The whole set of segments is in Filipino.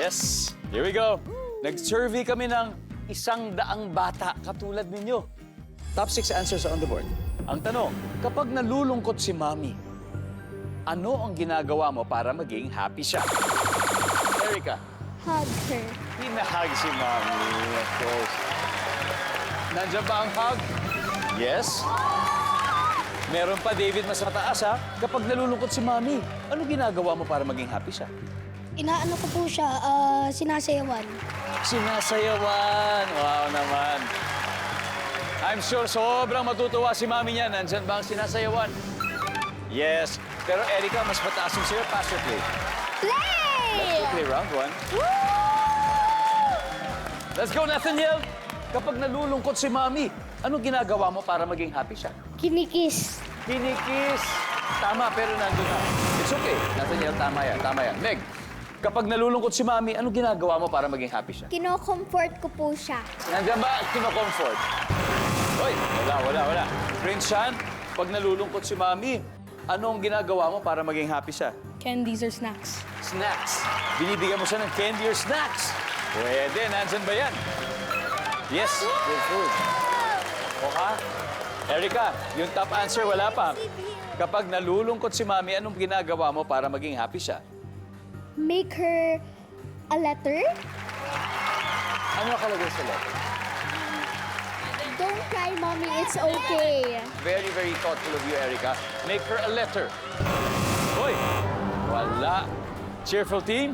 Yes, here we go. Nag-survey kami ng 100 bata katulad ninyo. Top 6 answers are on the board. Ang tanong, kapag nalulungkot si Mommy, ano ang ginagawa mo para maging happy siya? Erica, Hug her. hinahag si Mommy, of course. Nandiyan ba ang hug? Yes. Meron pa, David, mas mataas ha. Kapag nalulungkot si Mommy, ano ginagawa mo para maging happy siya? Inaano ko po siya, sinasayawan. Sinasayawan. Wow naman. I'm sure sobrang matutuwa si Mommy niya. Nandyan ba ang sinasayawan? Yes. Pero Erica, mas mataas yung sa'yo. Pass or play? Play! Play round 1. Let's go, Nathaniel. Kapag nalulungkot si Mommy, ano ginagawa mo para maging happy siya? Kinikis. Kinikis. Tama, pero nandun na. It's okay. Nathaniel, tama yan. Tama yan. Meg, kapag nalulungkot si Mommy, ano ginagawa mo para maging happy siya? Kino-comfort ko po siya. Nandiyan ba? Kino-comfort. Hoy, wala. Prince Sean, pag nalulungkot si Mommy, anong ginagawa mo para maging happy siya? Candies or snacks. Snacks. Binibigyan mo siya ng candy or snacks. Pwede. Nandyan ba yan? Yes. Good food. Okay. Erica, yung top answer, wala pa. Kapag nalulungkot si Mommy, anong ginagawa mo para maging happy siya? Make her a letter. Ano nakalagay sa letter? Don't cry, mommy. It's okay. Very, very thoughtful of you, Erica. Make her a letter. Hoy! Wala. Cheerful team.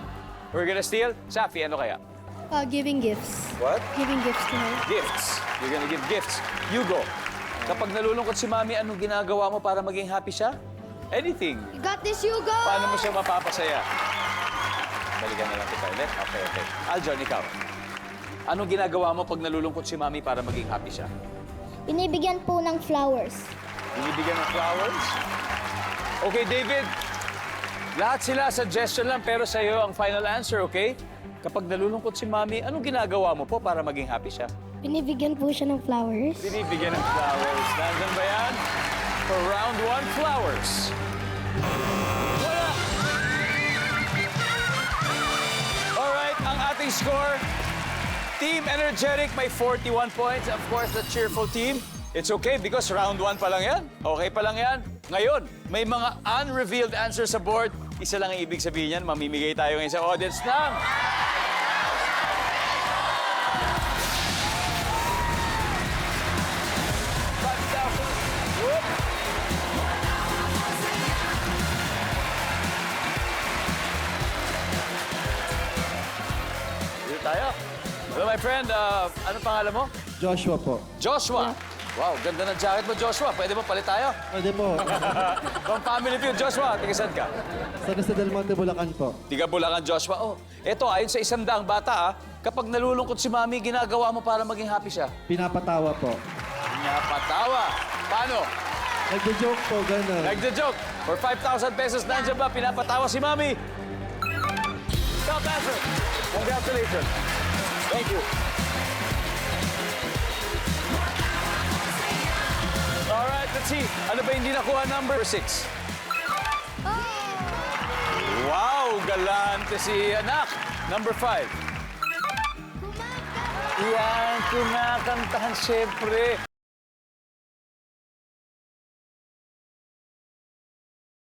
We're gonna steal. Safi, ano kaya? Giving gifts. What? Giving gifts to her. Gifts. You're gonna give gifts. Hugo, kapag nalulungkot si Mommy, anong ginagawa mo para maging happy siya? Anything. You got this, Hugo! Paano mo siya mapapasaya? Balikan na lang kita ulit. Okay. Aljon, ikaw. Anong ginagawa mo pag nalulungkot si Mommy para maging happy siya? Binibigyan po ng flowers. Binibigyan ng flowers? Okay, David. Lahat sila suggestion lang, pero sa'yo ang final answer, okay? Kapag nalulungkot si Mommy, anong ginagawa mo po para maging happy siya? Binibigyan po siya ng flowers. Binibigyan ng flowers. Nandun ba yan? For round 1, flowers. Wala! Alright, ang ating score, Team Energetic may 41 points. Of course, the cheerful team. It's okay because round 1 pa lang yan. Okay pa lang yan. Ngayon, may mga unrevealed answers sa board. Isa lang ang ibig sabihin yan, mamimigay tayo ngayon sa audience ng... Whoop! Dito tayo. Hello, my friend. Ano pangalan mo? Joshua po. Joshua. Wow, ganda ng jacket mo, Joshua. Pwede ba palit tayo? Pwede po. From Family Feud, Joshua. Tiga saan ka? Sa Mr. Del Monte, Bulacan po. Tiga Bulacan, Joshua. Oh, eto, ayon sa 100 bata, kapag nalulungkot si Mommy, ginagawa mo para maging happy siya? Pinapatawa po. Napatawa. Paano? Nagjo-joke po, gano'n. Nagja-joke. For 5,000 pesos, nandiyan ba? Pinapatawa si Mommy. Top answer. Congratulations. Thank you. Alright, let's see. Ano ba hindi nakuha? Number 6. Wow, galante si anak. Number 5. Yan, kumakantahan siyempre.